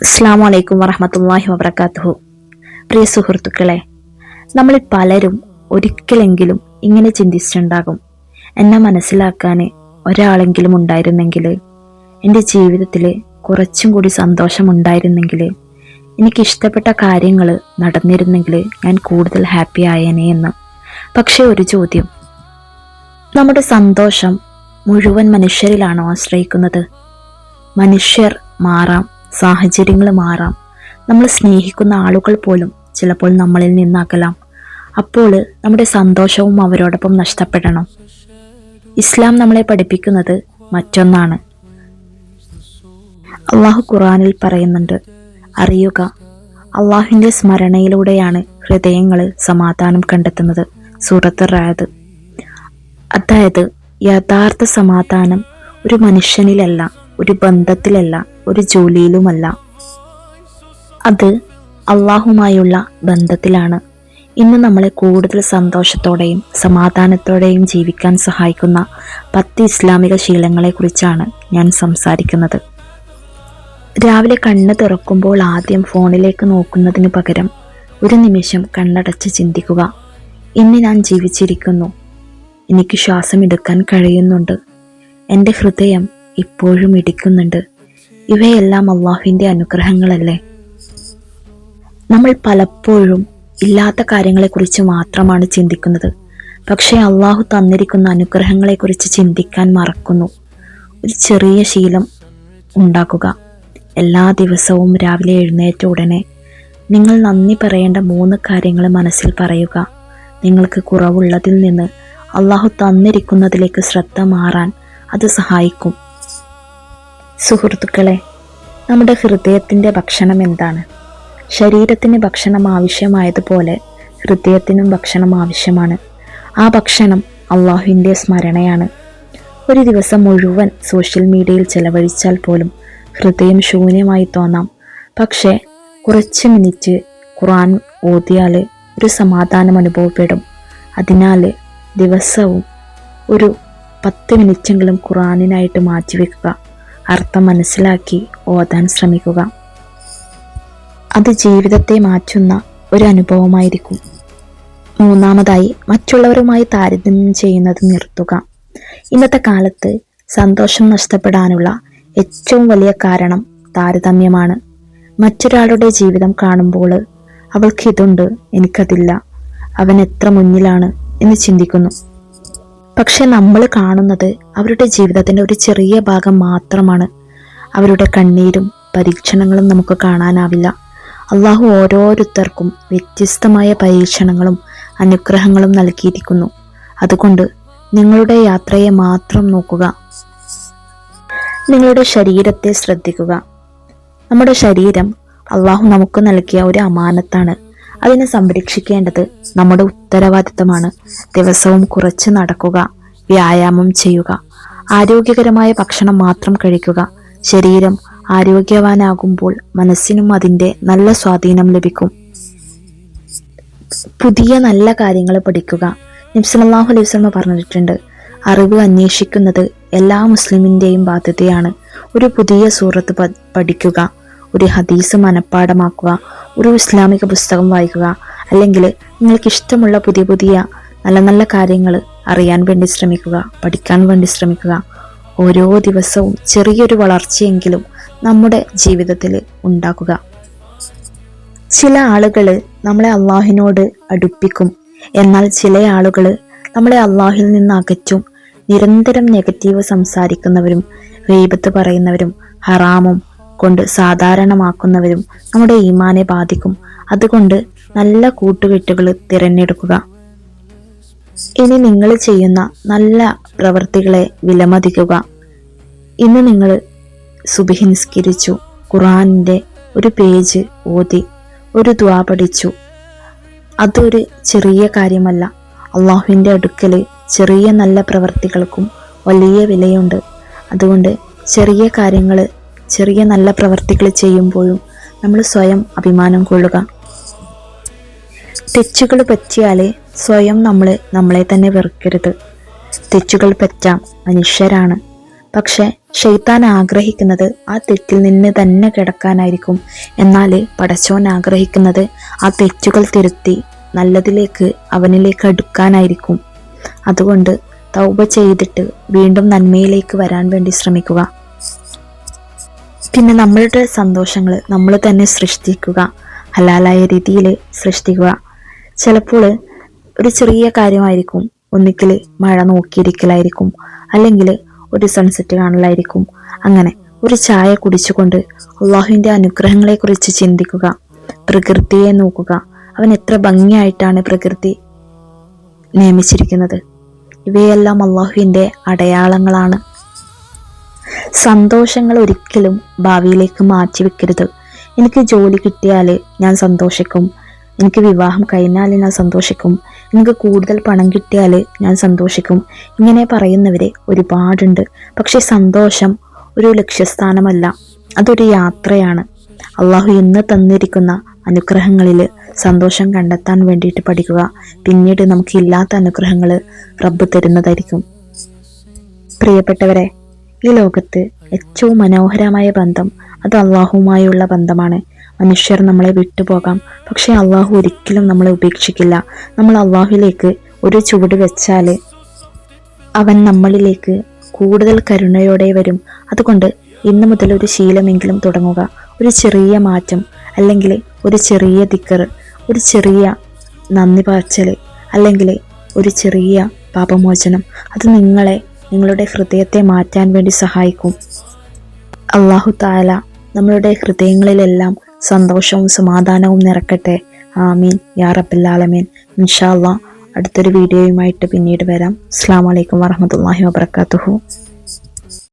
അസ്സലാമു അലൈക്കും വറഹ്മത്തുള്ളാഹി വബറകാതുഹു. പ്രിയ സുഹൃത്തുക്കളെ, നമ്മളിൽ പലരും ഒരിക്കലെങ്കിലും ഇങ്ങനെ ചിന്തിച്ചിട്ടുണ്ടാകും, എന്നെ മനസ്സിലാക്കാൻ ഒരാളെങ്കിലും ഉണ്ടായിരുന്നെങ്കിൽ, എൻ്റെ ജീവിതത്തിൽ കുറച്ചും കൂടി സന്തോഷമുണ്ടായിരുന്നെങ്കിൽ, എനിക്കിഷ്ടപ്പെട്ട കാര്യങ്ങൾ നടന്നിരുന്നെങ്കിൽ ഞാൻ കൂടുതൽ ഹാപ്പി ആയേനെ എന്ന്. പക്ഷേ ഒരു ചോദ്യം, നമ്മുടെ സന്തോഷം മുഴുവൻ മനുഷ്യരിലാണോ ആശ്രയിക്കുന്നത്? മനുഷ്യർ മാറാം, സാഹചര്യങ്ങൾ മാറാം, നമ്മൾ സ്നേഹിക്കുന്ന ആളുകൾ പോലും ചിലപ്പോൾ നമ്മളിൽ നിന്നകലാം. അപ്പോൾ നമ്മുടെ സന്തോഷവും അവരോടൊപ്പം നഷ്ടപ്പെടണം. ഇസ്ലാം നമ്മളെ പഠിപ്പിക്കുന്നത് മറ്റൊന്നാണ്. അള്ളാഹു ഖുർആനിൽ പറയുന്നുണ്ട്, അറിയുക, അള്ളാഹുവിൻ്റെ സ്മരണയിലൂടെയാണ് ഹൃദയങ്ങൾ സമാധാനം കണ്ടെത്തുന്നത്. സൂറത്ത് റഅദ്. അതായത് യഥാർത്ഥ സമാധാനം ഒരു മനുഷ്യനിലല്ല, ഒരു ബന്ധത്തിലല്ല, ഒരു ജോലിയിലുമല്ല, അത് അള്ളാഹുമായുള്ള ബന്ധത്തിലാണ്. ഇന്ന് നമ്മളെ കൂടുതൽ സന്തോഷത്തോടെയും സമാധാനത്തോടെയും ജീവിക്കാൻ സഹായിക്കുന്ന 10 ഇസ്ലാമിക ശീലങ്ങളെക്കുറിച്ചാണ് ഞാൻ സംസാരിക്കുന്നത്. രാവിലെ കണ്ണ് തുറക്കുമ്പോൾ ആദ്യം ഫോണിലേക്ക് നോക്കുന്നതിന് പകരം ഒരു നിമിഷം കണ്ണടച്ച് ചിന്തിക്കുക, ഇന്ന് ഞാൻ ജീവിച്ചിരിക്കുന്നു, എനിക്ക് ശ്വാസം എടുക്കാൻ കഴിയുന്നുണ്ട്, എൻ്റെ ഹൃദയം ഇപ്പോഴും ഇടിക്കുന്നുണ്ട്. ഇവയെല്ലാം അള്ളാഹുവിൻ്റെ അനുഗ്രഹങ്ങളല്ലേ? നമ്മൾ പലപ്പോഴും ഇല്ലാത്ത കാര്യങ്ങളെക്കുറിച്ച് മാത്രമാണ് ചിന്തിക്കുന്നത്. പക്ഷേ അള്ളാഹു തന്നിരിക്കുന്ന അനുഗ്രഹങ്ങളെക്കുറിച്ച് ചിന്തിക്കാൻ മറക്കുന്നു. ഒരു ചെറിയ ശീലം ഉണ്ടാക്കുക. എല്ലാ ദിവസവും രാവിലെ എഴുന്നേറ്റ ഉടനെ നിങ്ങൾ നന്ദി പറയേണ്ട 3 കാര്യങ്ങൾ മനസ്സിൽ പറയുക. നിങ്ങൾക്ക് കുറവുള്ളതിൽ നിന്ന് അള്ളാഹു തന്നിരിക്കുന്നതിലേക്ക് ശ്രദ്ധ മാറാൻ അത് സഹായിക്കും. സുഹൃത്തുക്കളെ, നമ്മുടെ ഹൃദയത്തിൻ്റെ ഭക്ഷണം എന്താണ്? ശരീരത്തിന് ഭക്ഷണം ആവശ്യമായതുപോലെ ഹൃദയത്തിനും ഭക്ഷണം ആവശ്യമാണ്. ആ ഭക്ഷണം അള്ളാഹുവിൻ്റെ സ്മരണയാണ്. ഒരു ദിവസം മുഴുവൻ സോഷ്യൽ മീഡിയയിൽ ചെലവഴിച്ചാൽ പോലും ഹൃദയം ശൂന്യമായി തോന്നാം. പക്ഷേ കുറച്ച് മിനിറ്റ് ഖുർആൻ ഓതിയാൽ ഒരു സമാധാനം അനുഭവപ്പെടും. അതിനാൽ ദിവസവും ഒരു 10 മിനിറ്റെങ്കിലും ഖുർആനിനായിട്ട് മാറ്റിവെക്കുക. അർത്ഥം മനസ്സിലാക്കി ഓതാൻ ശ്രമിക്കുക. അത് ജീവിതത്തെ മാറ്റുന്ന ഒരു അനുഭവമായിരിക്കും. 3-മതായി, മറ്റുള്ളവരുമായി താരതമ്യം ചെയ്യുന്നത് നിർത്തുക. ഇന്നത്തെ കാലത്ത് സന്തോഷം നഷ്ടപ്പെടാനുള്ള ഏറ്റവും വലിയ കാരണം താരതമ്യമാണ്. മറ്റൊരാളുടെ ജീവിതം കാണുമ്പോൾ അവൾക്ക് ഇതുണ്ട്, എനിക്കതില്ല, അവൻ എത്ര മുന്നിലാണ് എന്ന് ചിന്തിക്കുന്നു. പക്ഷെ നമ്മൾ കാണുന്നത് അവരുടെ ജീവിതത്തിൻ്റെ ഒരു ചെറിയ ഭാഗം മാത്രമാണ്. അവരുടെ കണ്ണീരും പരീക്ഷണങ്ങളും നമുക്ക് കാണാനാവില്ല. അള്ളാഹു ഓരോരുത്തർക്കും വ്യത്യസ്തമായ പരീക്ഷണങ്ങളും അനുഗ്രഹങ്ങളും നൽകിയിരിക്കുന്നു. അതുകൊണ്ട് നിങ്ങളുടെ യാത്രയെ മാത്രം നോക്കുക. നിങ്ങളുടെ ശരീരത്തെ ശ്രദ്ധിക്കുക. നമ്മുടെ ശരീരം അള്ളാഹു നമുക്ക് നൽകിയ ഒരു അമാനത്താണ്. അതിനെ സംരക്ഷിക്കേണ്ടത് നമ്മുടെ ഉത്തരവാദിത്തമാണ്. ദിവസവും കുറച്ച് നടക്കുക, വ്യായാമം ചെയ്യുക, ആരോഗ്യകരമായ ഭക്ഷണം മാത്രം കഴിക്കുക. ശരീരം ആരോഗ്യവാനാകുമ്പോൾ മനസ്സിനും അതിൻ്റെ നല്ല സ്വാധീനം ലഭിക്കും. പുതിയ നല്ല കാര്യങ്ങൾ പഠിക്കുക. നബി സല്ലല്ലാഹു അലൈഹി വസല്ലം പറഞ്ഞിട്ടുണ്ട്, അറിവ് അന്വേഷിക്കുന്നത് എല്ലാ മുസ്ലിമിൻ്റെയും ബാധ്യതയാണ്. ഒരു പുതിയ സൂറത്ത് പഠിക്കുക, ഒരു ഹദീസ് മനഃപ്പാഠമാക്കുക, ഒരു ഇസ്ലാമിക പുസ്തകം വായിക്കുക, അല്ലെങ്കിൽ നിങ്ങൾക്ക് ഇഷ്ടമുള്ള പുതിയ നല്ല നല്ല കാര്യങ്ങൾ അറിയാൻ വേണ്ടി ശ്രമിക്കുക, പഠിക്കാൻ വേണ്ടി ശ്രമിക്കുക. ഓരോ ദിവസവും ചെറിയൊരു വളർച്ചയെങ്കിലും നമ്മുടെ ജീവിതത്തിൽ ഉണ്ടാക്കുക. ചില ആളുകൾ നമ്മളെ അള്ളാഹുവിനോട് അടുപ്പിക്കും, എന്നാൽ ചില ആളുകൾ നമ്മളെ അള്ളാഹുവിൽ നിന്ന് അകറ്റും. നിരന്തരം നെഗറ്റീവ് സംസാരിക്കുന്നവരും ഗീബത്ത് പറയുന്നവരും ഹറാമും കൊണ്ട് സാധാരണമാക്കുന്നവരും നമ്മുടെ ഈമാനെ ബാധിക്കും. അതുകൊണ്ട് നല്ല കൂട്ടുകെട്ടുകൾ തിരഞ്ഞെടുക്കുക. ഇനി നിങ്ങൾ ചെയ്യുന്ന നല്ല പ്രവൃത്തികളെ വിലമതിക്കുക. ഇന്ന് നിങ്ങൾ സുബ്ഹി നിസ്കരിച്ചു, ഖുർആനിൻ്റെ ഒരു പേജ് ഓതി, ഒരു ദുആ പഠിച്ചു. അതൊരു ചെറിയ കാര്യമല്ല. അള്ളാഹുവിൻ്റെ അടുക്കൽ ചെറിയ നല്ല പ്രവൃത്തികൾക്കും വലിയ വിലയുണ്ട്. അതുകൊണ്ട് ചെറിയ കാര്യങ്ങൾ, ചെറിയ നല്ല പ്രവൃത്തികൾ ചെയ്യുമ്പോഴും നമ്മൾ സ്വയം അഭിമാനം കൊള്ളുക. തെറ്റുകൾ പറ്റിയാൽ സ്വയം നമ്മളെ തന്നെ വെറുക്കരുത്. തെറ്റുകൾ പറ്റാം, മനുഷ്യരാണ്. പക്ഷെ ഷെയ്ത്താൻ ആഗ്രഹിക്കുന്നത് ആ തെറ്റിൽ നിന്ന് തന്നെ കിടക്കാനായിരിക്കും. എന്നാൽ പടച്ചോൻ ആഗ്രഹിക്കുന്നത് ആ തെറ്റുകൾ തിരുത്തി നല്ലതിലേക്ക് അവനിലേക്ക് അടുക്കാനായിരിക്കും. അതുകൊണ്ട് തൗബ ചെയ്തിട്ട് വീണ്ടും നന്മയിലേക്ക് വരാൻ വേണ്ടി ശ്രമിക്കുക. പിന്നെ നമ്മളുടെ സന്തോഷങ്ങൾ നമ്മൾ തന്നെ സൃഷ്ടിക്കുക, ഹലാലായ രീതിയിൽ സൃഷ്ടിക്കുക. ചിലപ്പോൾ ഒരു ചെറിയ കാര്യമായിരിക്കും, ഒന്നിക്കൽ മഴ നോക്കിയിരിക്കലായിരിക്കും, അല്ലെങ്കിൽ ഒരു സൺസെറ്റ് കാണലായിരിക്കും. അങ്ങനെ ഒരു ചായ കുടിച്ചുകൊണ്ട് അള്ളാഹുവിൻ്റെ അനുഗ്രഹങ്ങളെക്കുറിച്ച് ചിന്തിക്കുക. പ്രകൃതിയെ നോക്കുക, അവൻ എത്ര ഭംഗിയായിട്ടാണ് പ്രകൃതി നിയമിച്ചിരിക്കുന്നത്. ഇവയെല്ലാം അള്ളാഹുവിൻ്റെ അടയാളങ്ങളാണ്. സന്തോഷങ്ങൾ ഒരിക്കലും ഭാവിയിലേക്ക് മാറ്റിവെക്കരുത്. എനിക്ക് ജോലി കിട്ടിയാൽ ഞാൻ സന്തോഷിക്കും, എനിക്ക് വിവാഹം കഴിഞ്ഞാൽ ഞാൻ സന്തോഷിക്കും, എനിക്ക് കൂടുതൽ പണം കിട്ടിയാൽ ഞാൻ സന്തോഷിക്കും. ഇങ്ങനെ പറയുന്നവരെ ഒരുപാടുണ്ട്. പക്ഷെ സന്തോഷം ഒരു ലക്ഷ്യസ്ഥാനമല്ല, അതൊരു യാത്രയാണ്. അള്ളാഹു ഇന്ന് തന്നിരിക്കുന്ന അനുഗ്രഹങ്ങളിൽ സന്തോഷം കണ്ടെത്താൻ വേണ്ടിയിട്ട് പഠിക്കുക. പിന്നീട് നമുക്ക് ഇല്ലാത്ത അനുഗ്രഹങ്ങൾ റബ്ബ് തരുന്നതായിരിക്കും. പ്രിയപ്പെട്ടവരെ, ഈ ലോകത്ത് ഏറ്റവും മനോഹരമായ ബന്ധം അത് അള്ളാഹുവുമായുള്ള ബന്ധമാണ്. മനുഷ്യർ നമ്മളെ വിട്ടുപോകാം, പക്ഷെ അള്ളാഹു ഒരിക്കലും നമ്മളെ ഉപേക്ഷിക്കില്ല. നമ്മൾ അള്ളാഹുവിലേക്ക് ഒരു ചുവട് വെച്ചാൽ അവൻ നമ്മളിലേക്ക് കൂടുതൽ കരുണയോടെ വരും. അതുകൊണ്ട് ഇന്നു മുതൽ ഒരു ശീലമെങ്കിലും തുടങ്ങുക. ഒരു ചെറിയ മാറ്റം, അല്ലെങ്കിൽ ഒരു ചെറിയ ദിക്ർ, ഒരു ചെറിയ നന്ദി പറച്ചൽ, അല്ലെങ്കിൽ ഒരു ചെറിയ പാപമോചനം, അത് നിങ്ങളുടെ ഹൃദയത്തെ മാറ്റാൻ വേണ്ടി സഹായിക്കും. അല്ലാഹു തആല നമ്മളുടെ ഹൃദയങ്ങളിലെല്ലാം സന്തോഷവും സമാധാനവും നിറക്കട്ടെ. ആമീൻ യാ റബ്ബൽ ആലമീൻ. ഇൻഷാ അല്ലാഹ് അടുത്തൊരു വീഡിയോയുമായിട്ട് പിന്നീട് വരാം. അസ്സലാമു അലൈക്കും വറഹ്മത്തുള്ളാഹി വബറകാതുഹു.